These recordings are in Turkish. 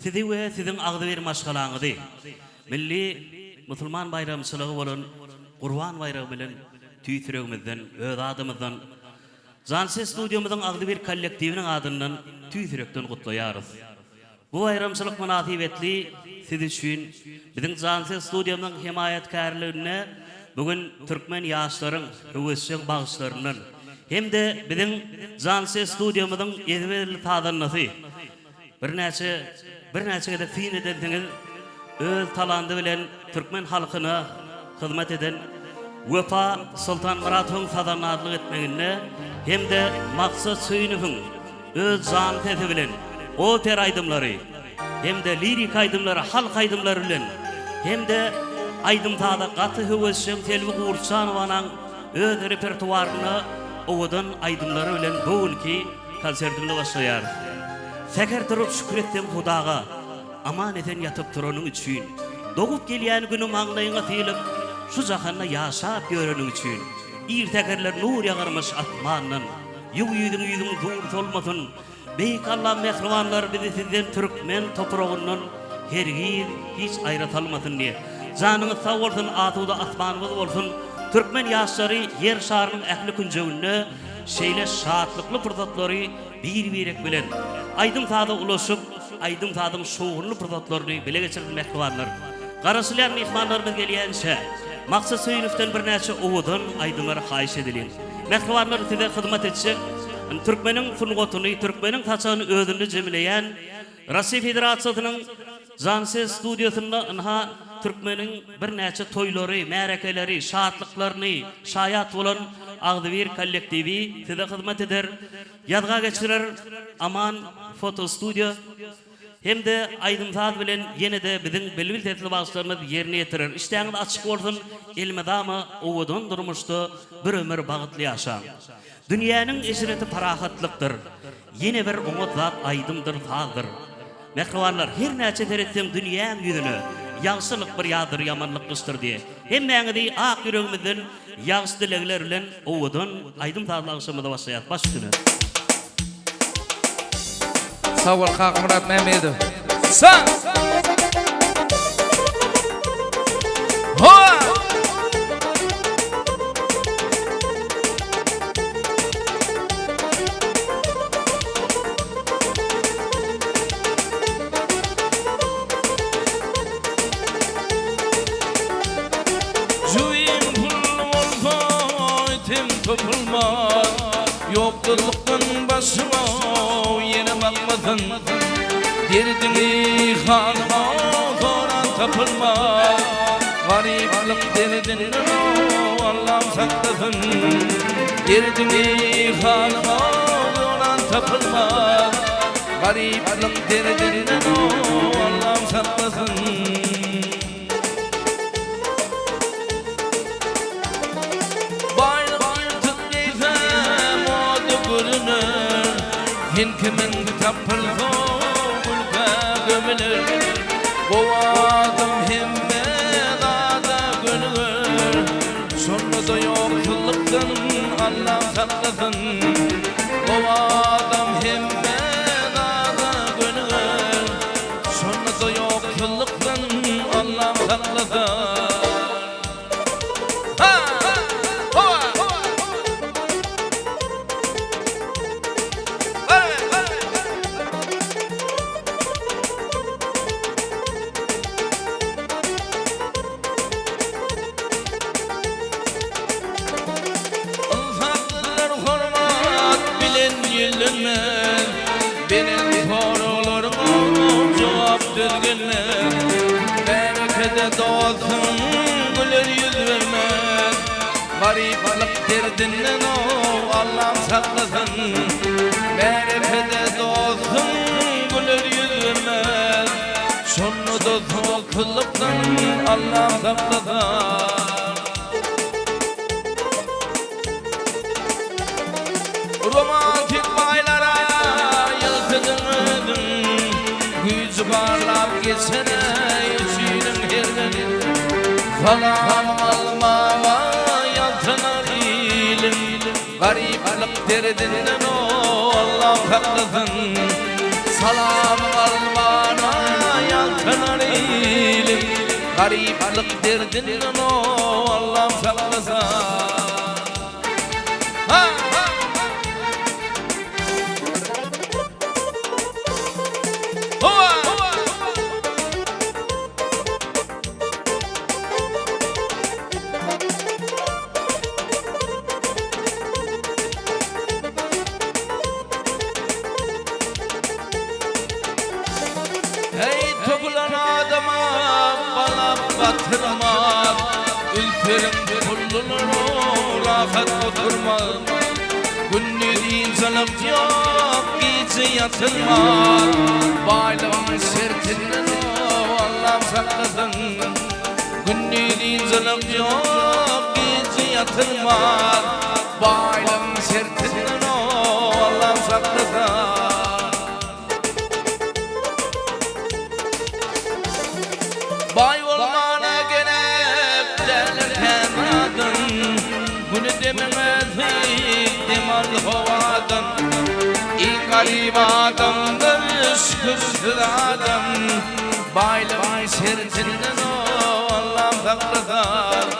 Sizi we sizin agdyr maşgalaňyzy. Milli musulman bayramçylygy bolan Qurban bayramy bilen tüýsüregimizden, öz adymyzdan Janse studiýomyzyň agdyr kollektiwiniň adyndan tüýsürekden gutlaýarys. Bu bayramçylyk münasibetli siz üçin biziň Janse studiýomyň himayetkarlygyna bugün türkmen ýaşlaryň höwesçilik bagışlarynyň hemde biziň Janse studiýomyzyň ezberli tadanlysy bir näçe de fin edendiňiz öz talandy bilen türkmen halkyna hyzmat eden Wefa Sultan Muratowyň sadanadlyk etmeginde hemde Maksat Söýünowyň öz jan tezi bilen opera aýdymlary hemde lirik aýdymlary, halk aýdymlary bilen hemde aýdymtada gaty höwesçiň Telbi Gurçanowanyň öz repertuaryny owadan aýdymlary bilen bugünkü konsertimde başlaýar. Seker durup şükür etdim Hudaga, aman eden yatıp duranyň üçin, doğup gelýän günüm aňlaýyňa tylip, şu jahanda ýaşap göreniň üçin, irtegerler nur ýagarmyş atmandan, ýüzüň dur tolmasyn, beýik Allah mehribanlar bizi sizden türkmen topragyndan hergir hiç aýratalmasyn diye. Janyňyz sag bolsun, atuda asmanymyz bolsun, türkmen ýaşlary yer şarynyň ähli künjeginde şeýle şatlykly fırsatlary bir-birek bilen aýdym tada ulaşyp, aýdym tadyň şoğunly fırsatlaryny bile geçirdi mehribanlar. Garaşylýan mehmanlarymyz gelýänçe, Maksat Söýünowden bir näçe owadan aýdymlary haýyş edilýär. Mehribanlar size hyzmat etjek, türkmeniň sungatyny, türkmeniň taçagyny özünde jemleýän Russiýa Federasiýasynyň Janse studiýasynda ynha türkmeniň bir näçe toýlary, märekeleri, şatlyklaryny şaýat bolan agdyr kollektiwi size hyzmat eder. Ýadga geçirer Aman foto studio hemde aýdymsaz bilen ýene-de biziň belli tetli bagışlarymyz ýerine ýetirer. İşleňiz açyk bolsun, elmedama owadan durmuşda bir ömür bagytly ýaşa. Dünýäniň eşreti parahatlykdyr. Ýene bir umut zat aýdymdyr, fazdyr. Mehribanlar, her näçe teretseň dünýäň ýüzüne ýagşylyk bir ýadyr, ýamanlyk gysdyr diye. Hemmeňizi ak ýüregimizden ýagşy dilegler bilen owadan aýdymsazlygymyzda başlaýar. Baş üstüne. Sağ ol Kaka Murat Mehmedow. Sağ! Hoa! Jüýüm pul bolsa etim topulmaz, ýokdurlukdan başyma ýene bakmasyn. Derdini halma soran tapılmaz, gariplik derdinden Allah'ım saklasın. Derdini halma soran tapılmaz, gariplik derdinden Allah'ım saklasın. Hin kimin tapılsa gülge gömülür, boğadım himme dağda gönülür. Sonunda yoksulluktan Allah saklasın, boğadım himme dağda gönülür. Sonunda yoksulluktan Allah saklasın. Benim sorularıma cevap vergenler, berekete doğsun güler yüz vermez. Gariplik derdinden Allah'ım saklasın, berekete doğsun güler yüz vermez. Sonunda soğuklıktan Allah'ım saklasın. Romantik baylara yıltıdın, gücü parlap geçene içinim herden. Salam almama yaltınar ilim, gariplik derdinden Allah saklasın. Salam almana gariplik derdinden o Allah'ım saklasa. Ha ha. Hova. Hey topulan adama bana batırma, ülkerim kullunu rahat oturma. Günlüğün canım yok, gece yatırma. Baylığın sertinden o Allah'ım saklasın. Günlüğün canım yok, gece yatırma. Baylığın sertinden o Allah'ım saklasın. Bay olmana gelip derlerken adın, bunu dememezdik demal hovadan. İlk garip adamdır şükürsüz adam, baylığın sertinden o Allah'ım saklasın.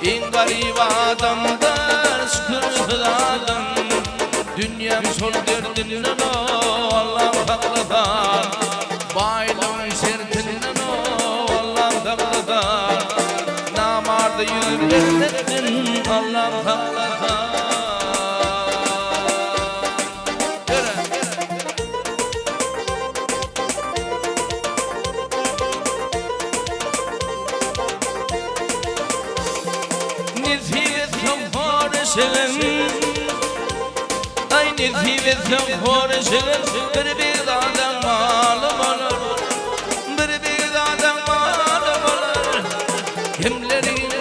İlk garip adamdır şükürsüz adam, dünyam sol derdinden o Allah'ım saklasın. Baylığın sertinden o namarda yüreklerin Allah'ım saklasın. Nefis hoşelim, ay nefis hoşelim, bir adam malım olur, bir adam malım olur. Kimlerin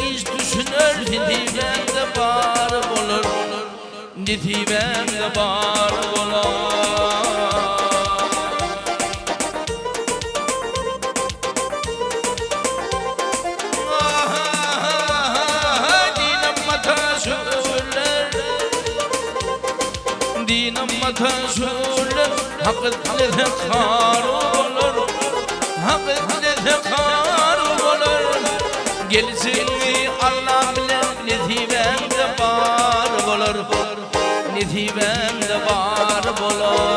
iş düşünür, nitibemde var olur, nitibemde var olur. Dinam mataşuller, hakikatler kar olur, hakikatler kar olur. Gelsin mi Allah bilen, nitibemde var olur, nitibemde var olur.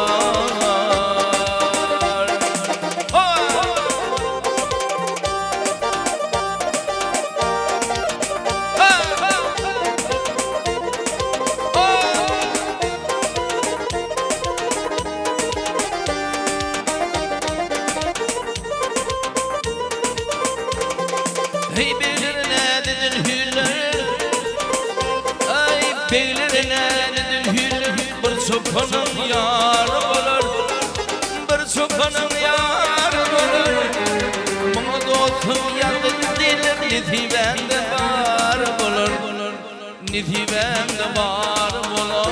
Hey beylerine dedin hüller, ay beylerine dedin hüller. Bir sopanın yarı olur, bir sopanın yarı olur. Bana dostum yandı dilim, nitibemde var olur, nitibemde var olur.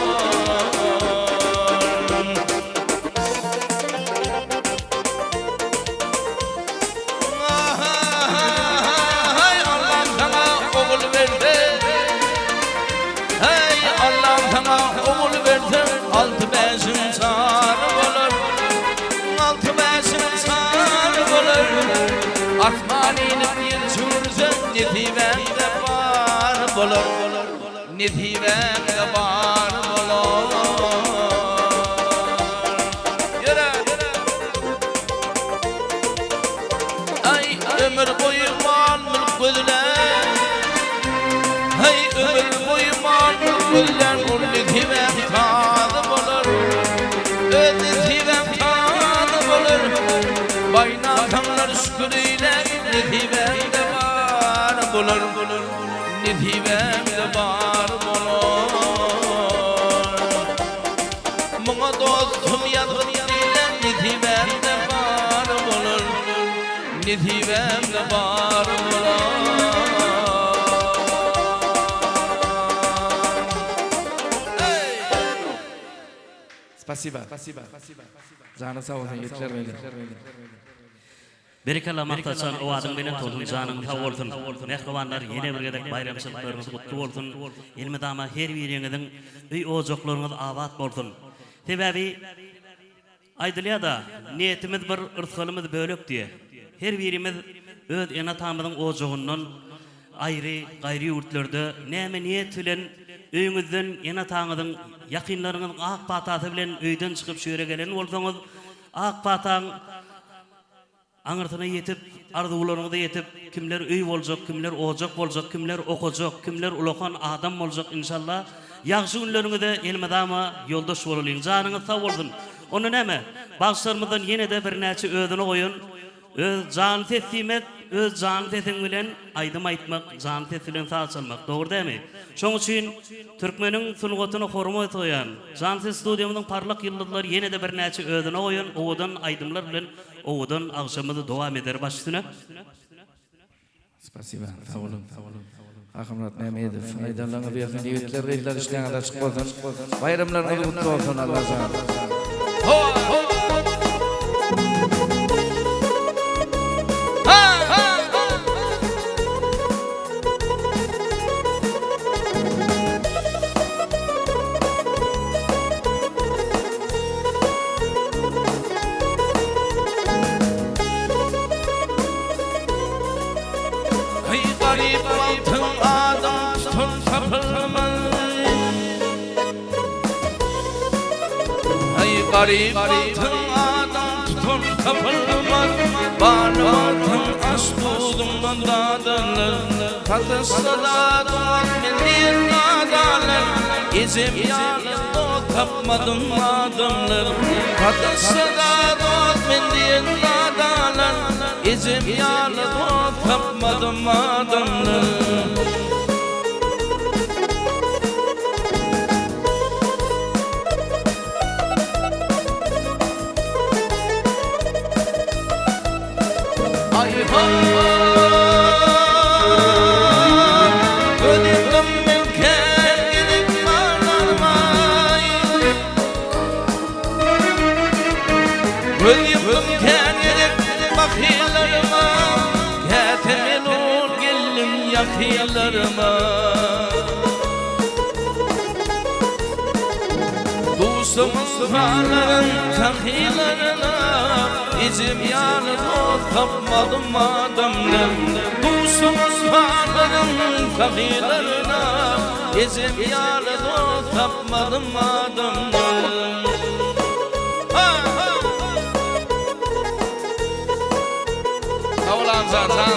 Sana oğul verdim, altı beşim sarı olur, altı beşim sarı olur. Asmanini bir çürse, nitibemde var olur, nitibemde var olur. Yürü, ay ömür boyu mal mülk gözler, ay ömür boyu mal mülk gözler. Nitibem tanım olur, nitibem tanım olur. Baynatanlar şükürüyle nitibemde var olur, nitibemde var olur. Bana dostum yazgın ile nitibemde var olur, nitibemde var olur. Спасибо. Canı sağ olsun, yetkiler öyle. Berikalla maqtasan o adam bilen tolun janım sağ olsun. Mehmanlar yine bir gedek bayramçılıklarınız kutlu olsun. Ilmi dama her birinizin uy ozoklarınız abat bolsun. Sebebi aydılya da niyetimiz bir ırtqalımız bölük diye. Her birimiz öz ena tamynyň ojogundan aýry gaýry ýurtlarda näme niýet bilen öýüňizden ena taňyň ýakynlaryňyň ak patasy bilen öýden çykyp şöre gelen bolsaňyz ak pataň aňyrtyna ýetip arzuwlaryňyza ýetip kimler öý boljak, kimler ojak boljak, kimler okujak, kimler ulakan adam boljak inşallah. Ýagşy günleriňizde elmadama ýoldaş bolalyň. Janyňyz sag bolsun. Onu näme? Bagşlarymyzdan ýene de bir näçe özüne goýun. Öz jan sesimet, öz jan sesiň bilen aýdym aýtmak, jan sesi bilen saz çalmak. Dogry dämi? Şoň üçin türkmeniň sungatyna hormat goýan. Jan ses studiýamynyň parlak ýyldızlary ýene de bir näçe özüne goýun. Owadan aýdymlar bilen owadan agşamyzy dowam eder başyna. Спасибо. Sağ olun. Ahmet Mehmetov, faydalanıp yakın diýetler reýler işlerine açyk bolsun. Bayramlaryňyz gutly bolsun Allah razı olsun. Garip altın adam tutur kapılmaz Bağlamatın aşk buğdumdan dağdanır Tatlısı da doğan milliyen dağdanır İzim yanı doğ tapmadım adımlar Tatlısı da doğan milliyen dağdanır İzim yanı doğ tapmadım adımlar Dostumuz varların tahilarına İzim yanı tapmadım adamlar Dostumuz varların tahilarına İzim yanı tapmadım adamlar Havalan zaten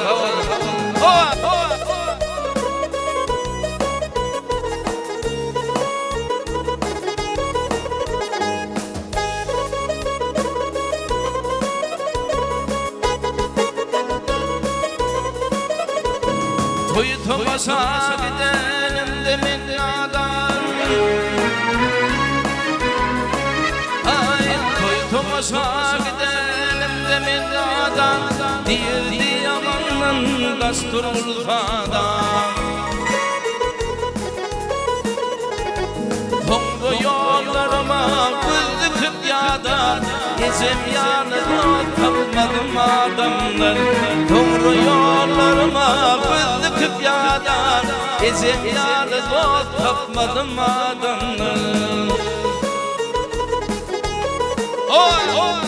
Toy tomaşa gidelim demin nadan Ay toy tomaşa gidelim demin nadan Dirdi yamanın dasturul fadan Tongu yollarıma güldüküp yadan Gezim yanına tapmadım adamlar Doğru yollarıma güldüküp yadan Gezim yanına tapmadım adamlar Oy oy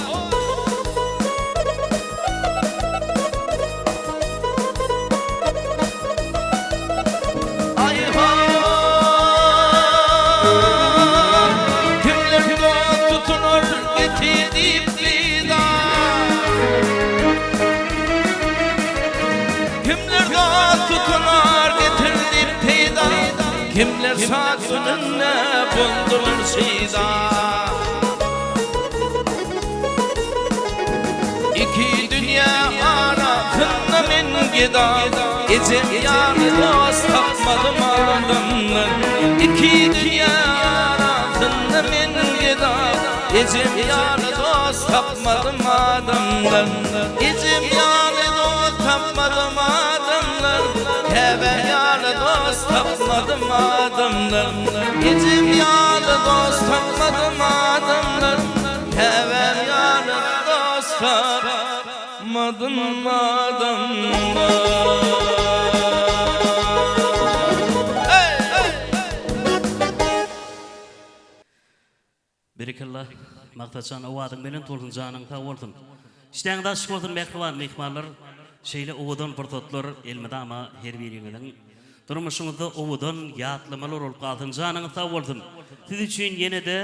Kimler saçınınne buldular sida İki dünya arasında min gida İzim yanı dost tapmadım adamlar İki dünya arasında min gida İzim yanı dost tapmadım adamlar İzim yanı dost tapmadım adamlar Hemen yanı dost tapmadım adamlar İzim yanı dost tapmadım adamlar Hemen yanı dost tapmadım adamlar Berekallah, maqtaçan awadyň bilen tolgun janyň sag bolsun. İşleňde aşyk bolsun mehriban mehmanlar. Şeýle owudan portotlar elmede ama her biriňiň durmuşyňyzda owudan ýatlamalar bolup galdyň. Janyňyz sag bolsun. Siz üçin ýene-de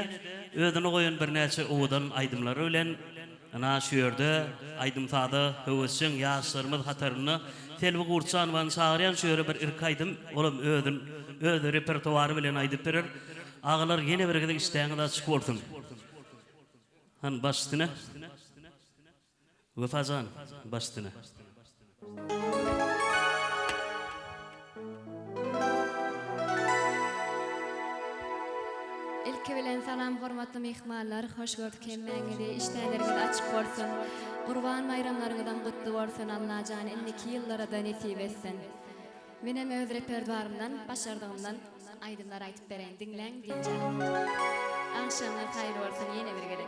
özüne goýan bir näçe owudan aýdymlary bilen ana şu ýerde aýdymsada höwesçiň ýaşlarymyz hataryny telbi gurçan van çağıryan şu ýere bir irk aýdym. Olam öz repertuary bilen aýdyp berer. Ağalar ýene bir gide iştäňe da çykyp bolsun. Han başdyna. Wefazan başdyna. İlki bilen salam hormatly mehmanlar, hoş gördük hemmeňizi. Iştäňleriniz açyk bolsun. Gurban bayramlaryňyzdan gutly bolsun. Allah jany 52 ýyllara da nesip etsin. Menem öz repertuarymdan, başardygymdan aýdymlar aýtyp bereň. Dinleň, dinleň. Akşamlar haýyrly bolsun ýene bir gele.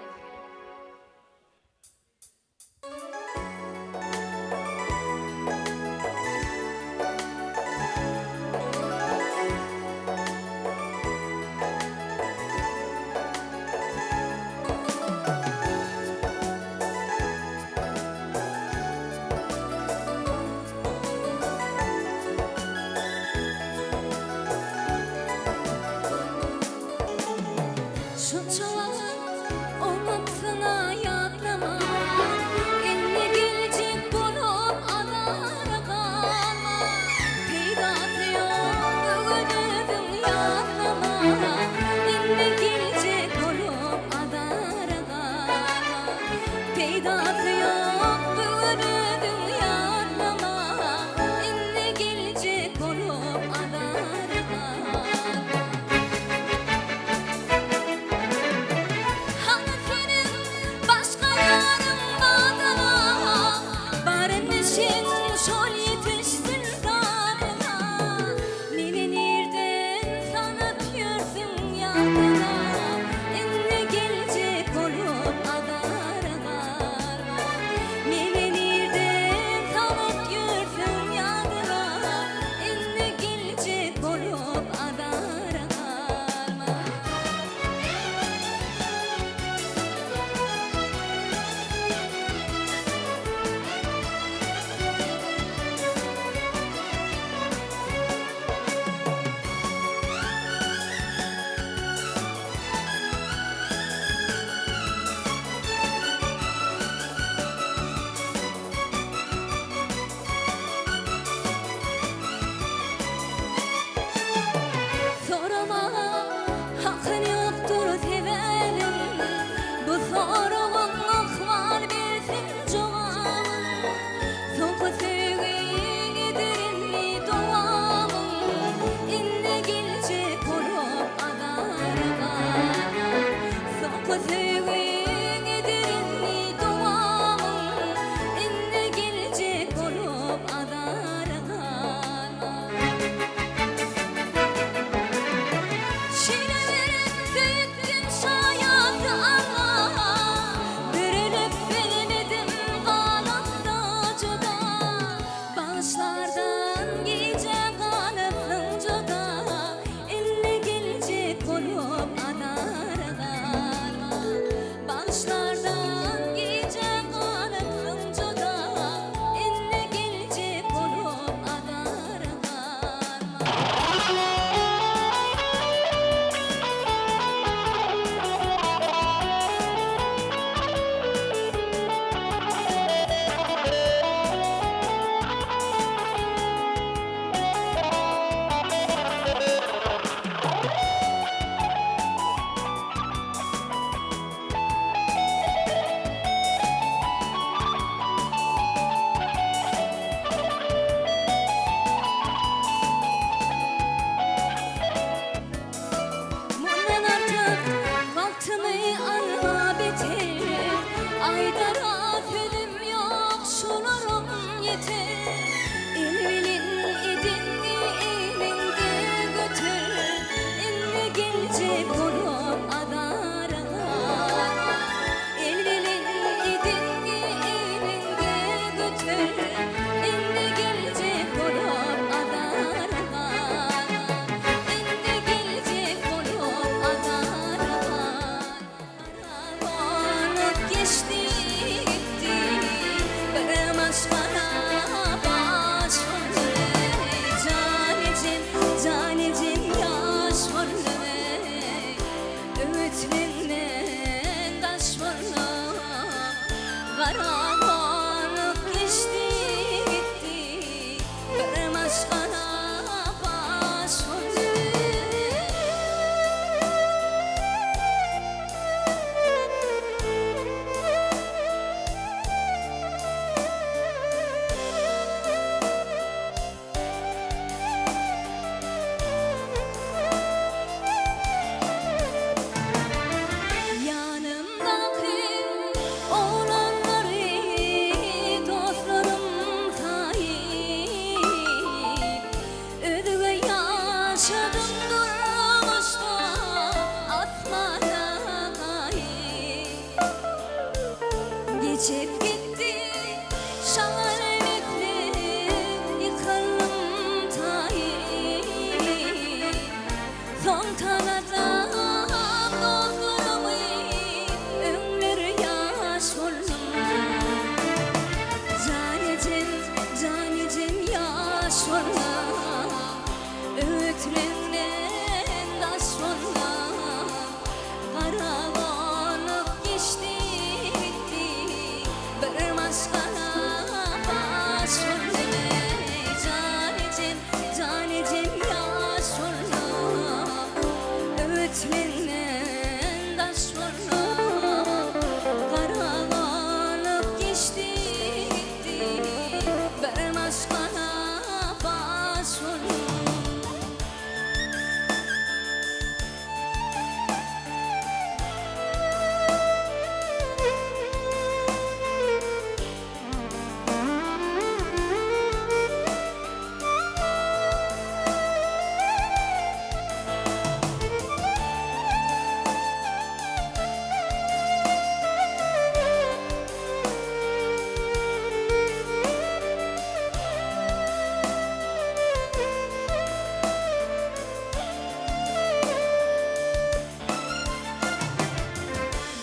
Geçti gitti, bana geçip gitti şalar emeklerim yıkarım tayin son tanada dolduramayıp ömür yaş oldum canecem yaş oldum öğütlerinden daş oldum karavanıp geçti gitti bir maskara baş oldum canecem yaş oldum öğütlerinden daş oldum karavanıp geçti gitti bir maskara baş oldum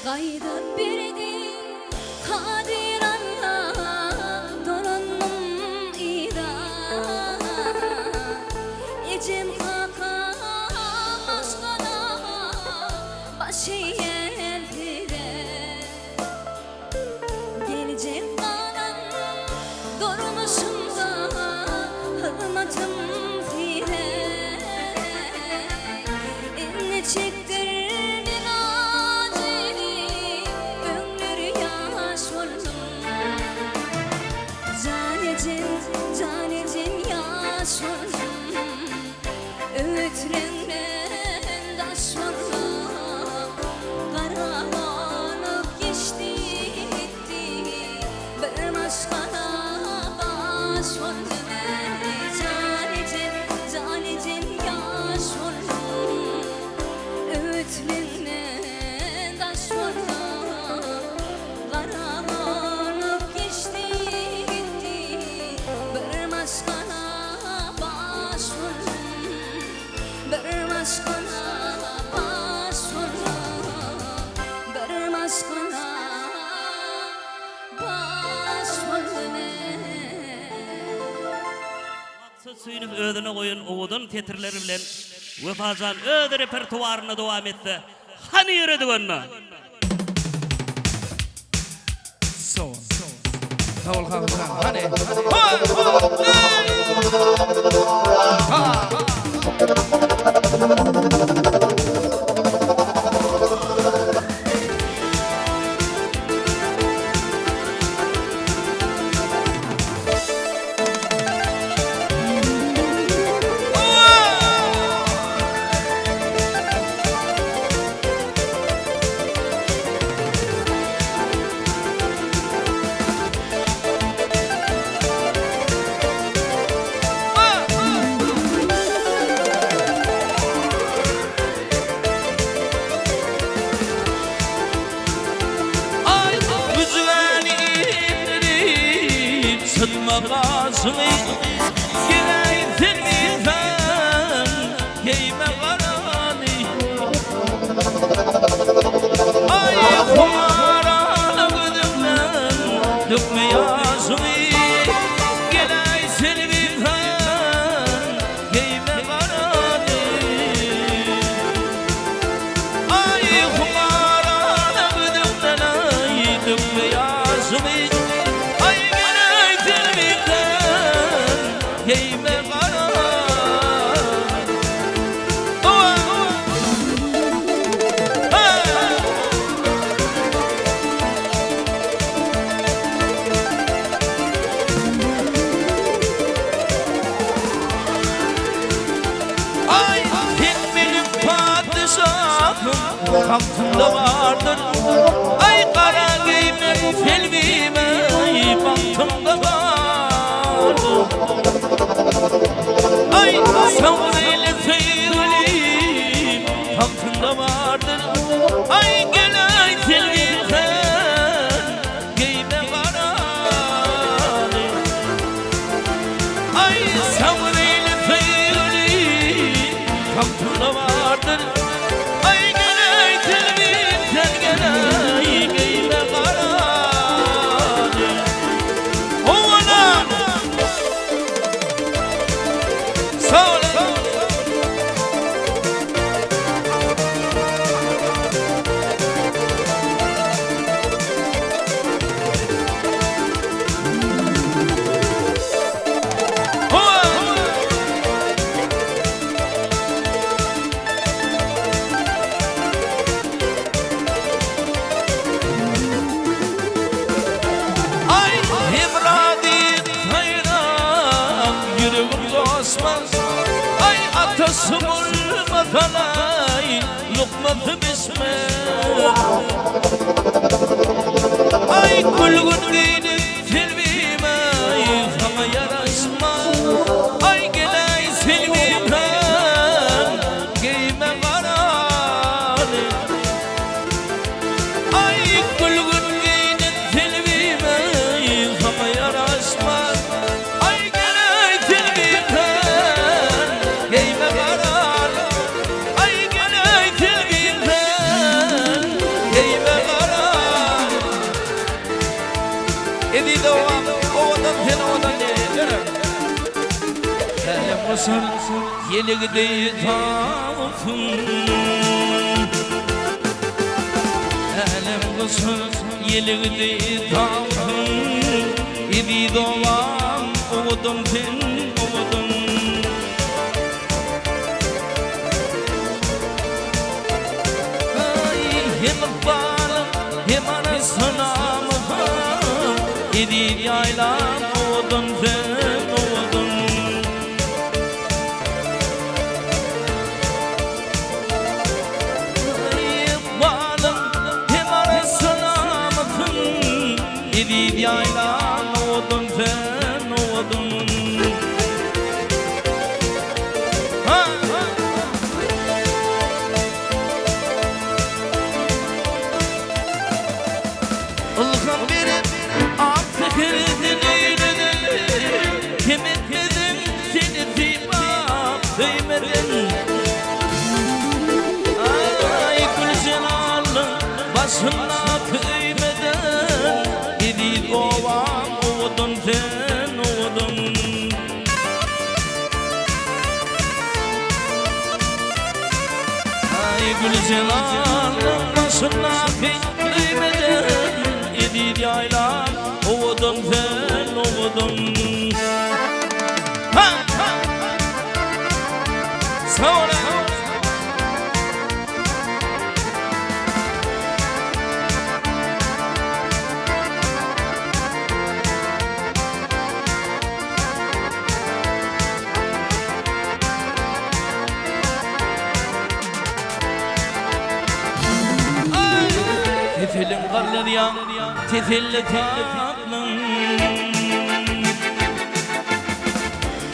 Gayda birdi kadir Allah donanım ida Ecem kaka maskana başı yelpide Gelecek kalan durmuşumda hırmatım fire Elini çektirdin acili ömür yaş oldum canecem yaş oldum öğütlerinden daş oldum karavanıp geçti gitti bir maskara baş oldum canecem yaş oldum öğütlerinden daş oldum karavanıp geçti gitti bir maskara baş oldum bir maskara baş oldum bir maskara baş oldum Maksat suyunup ödüne koyun oğudun tetirleri bilen Vefazan ödü repertuarına devam etti. Hani yürüdü onunla? Sağ ol Hakan. Hani? Mağazını gireydin bizden Giyme karanı Ay kumara gıdıklan Dökme yazını Gireydin bizden Giyme karanı Ay kumara gıdıklan Dökme yazını Geyme kara Ay sen benim padişahım Tahtımda vardır Ay kara giyme filmime Bahtımda vardır Ay savreyle seyrelim Tahtında vardır Ay gel ay sevgiden Giyme Atası olmadan ay lokmadı bisme Ay kulgun değilim filmim ay sana yaraşmaz Ay gelay filmimden giyme kararı Ay kulgun değilim filmim ay sana yaraşmaz Ay gelay filmimden giyme kararı Ay gelay filmimden giyme kararı Edi doğan ovadan ten ovadan ne Hele basar yeli gideyi tafın Hele basar yeli gideyi tafın Edi doğan ovadan ten ovadan Ay hem bağlı hem anasınam Edi yaylan ovadan ten ovadan Edid yaylan oğudun sen oğudun Ilgam berip artık eridin eyledin Kim etmedin seni tibak değmedin Ay gül celalın başına kıymedin Edid ovam oğudun sen oğudun Ay gül celalın başına kıymedin Edid yaylan oğudun sen oğudun Sağ ol Tifilim karlar ya, tifilli tatlım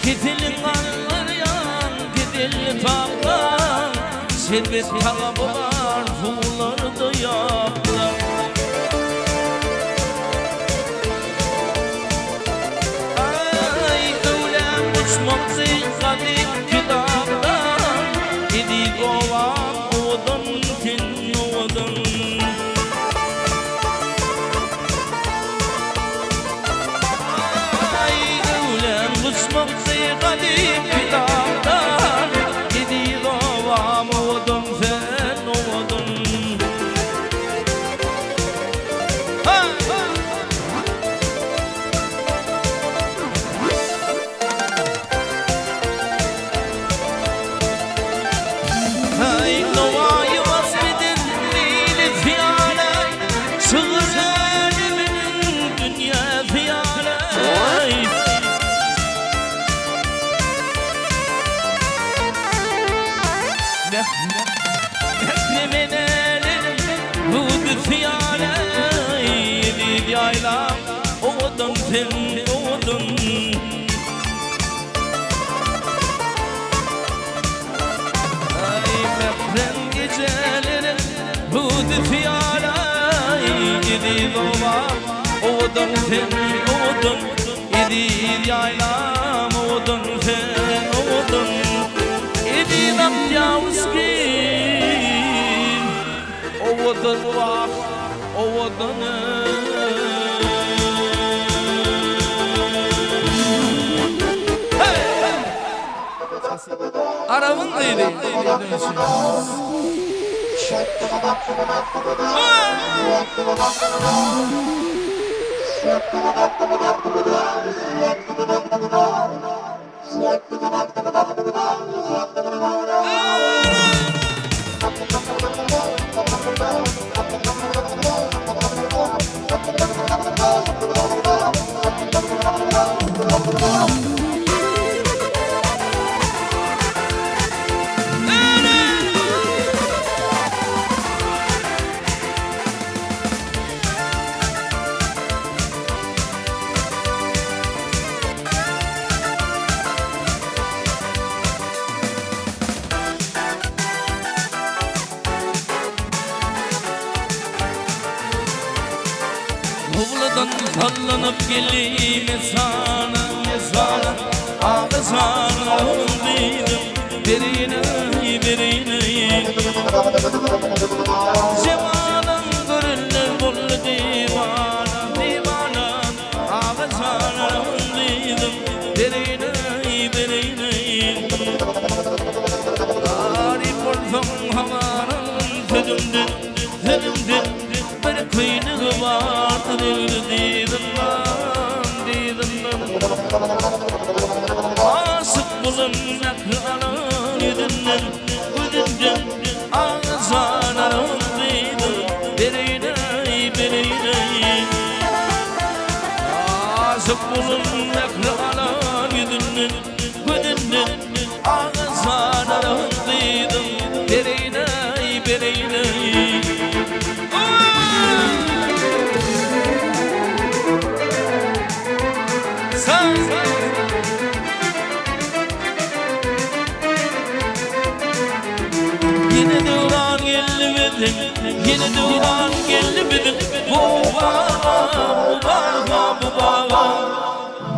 Tifilim karlar ya, tifilli tatlım Şerbet talabı var, fuğuları da yaplar Ay öğlen uçmak zeyzadi kitaplar Edid ovam oğudun tin oğudun Uçmak zeygadim kitaptan Edid ovam oğudun sen oğudun Ay novayı vasfedin neyli fiyalay Sığır ölümünün dünya fiyalay Mehrimin elin budur fiyalay Edid yaylan oğudun sen oğudun Ay mehrem gecelerin budur fiyalay Edid ovam oğudun sen oğudun Edid yaylan oğudun sen oğudun Edid amcavuz kim oğudun var oğudun Aramın neydi? Hovladan sallanıp geleyim sana, sana ağzana olduydım. Berine, berine Cemalın görünle bol divana, divana ağzana olduydım. Berine, berine Arif olsam havanın sözümdün, sözümdün bir kıylığı vardır dedim ben Asık bulun naklı alan yüzünden Gözünden ağzana olduydım Berine, berine Asık bulun naklı alan yüzünden Gözünden ağzana olduydım Berine, berine Yine duran gelmedin, yine duran gelmedin Bu baba, bu baba, bu baba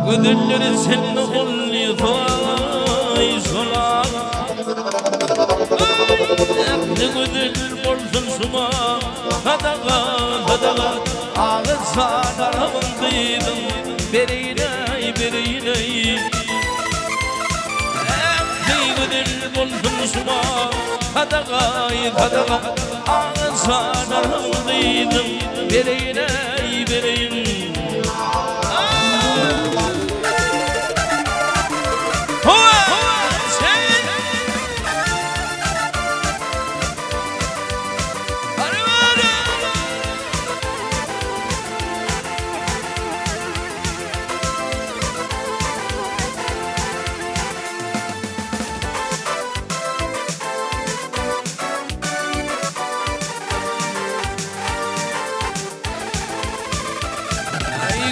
Güdülleri senin oluyor, vay sola Ne güdül olsun suma, hadaga, hadaga Ağızana ramındaydım, berine, berine Güdül olsun suma Hadagay, hadaga ağzana ramındaydım Berine, berine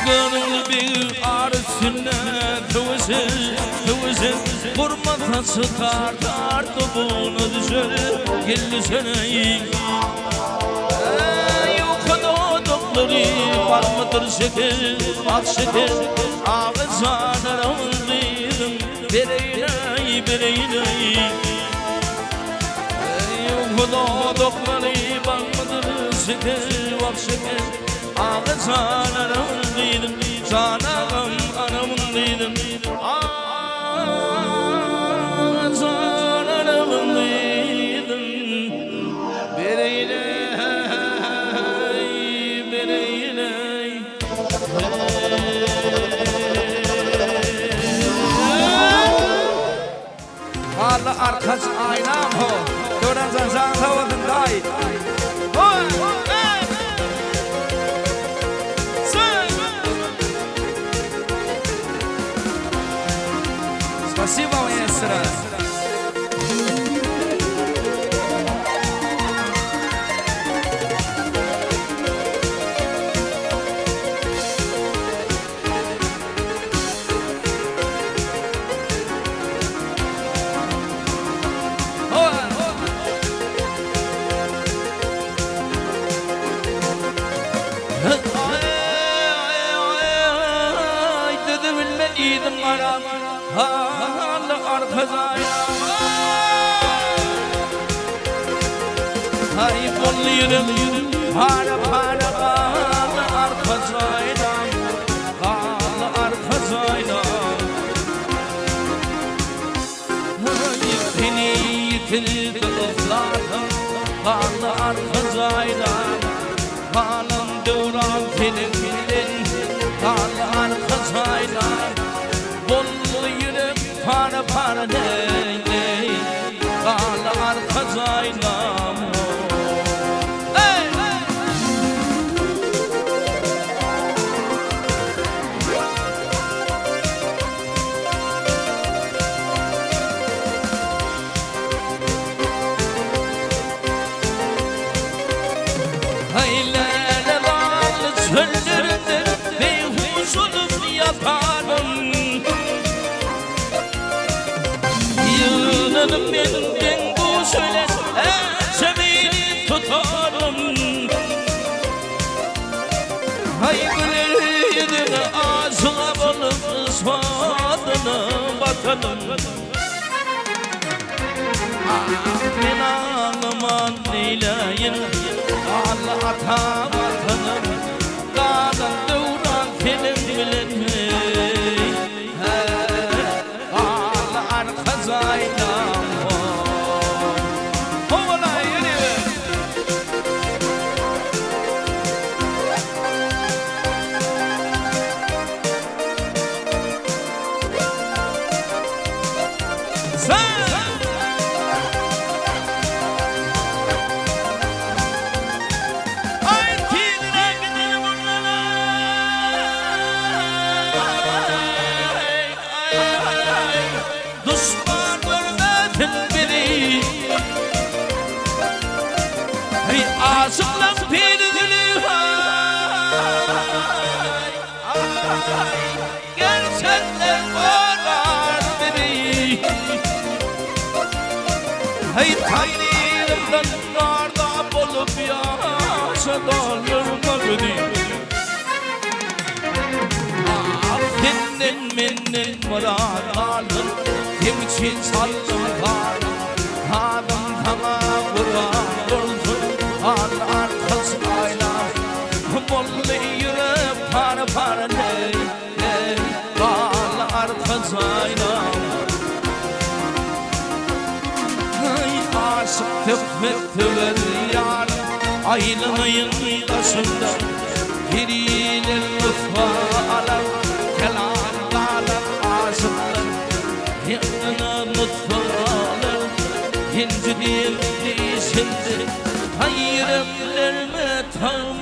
Gönül bir arasına tüvüzün Vurma tası tartar topunu düşür Gelişene Yukarıda dokları var mıdır şeker Ak şeker ağzana ramındaydım Berine, berine Yukarıda dokları var mıdır şeker Ak şeker ağzana ramındaydım Canağım anamındaydım Ağzana ramındaydım Berine, berine Valla arkadaş aynam ho Gören zanzan tavadın day Спасибо, маэстро. Dedim bilmediydim aram. Hala arkadayım Hay bolluyorum Hala hala arkadayım Hala arkadayım Seni yitirdi ısladım Hala arkadayım Halam duran senin bilin Hala arkadayım Bollu yürek para para ney Kala arka zaynam Hey Haylere bağlı çöllerinde Beyhuş olup yatarım Yığınırım benden bu söyle Sebeni tutarım Hay gülüydün ağzına balık ısmadını vatanım. Ben ağlaman neyleyin Allah ata vatanım. Dağdan doğran senin bilen Allah arkazayla Hovala yeni aşıklar perdili gerçekten varlar beni. Hey tanrımdan narda bulup yaşadalırma beni. Senin menin murat alın kim için saldım varım adam sana vurar olsun al arkası aylar molli yürüp para ney al arkası aylar aşık tüpmettiler yar aylanayın taşında gerilir lütfa alam kelamlarla aşıklar yanına mutfalar hinci değil şimdi hayırımlarımı tam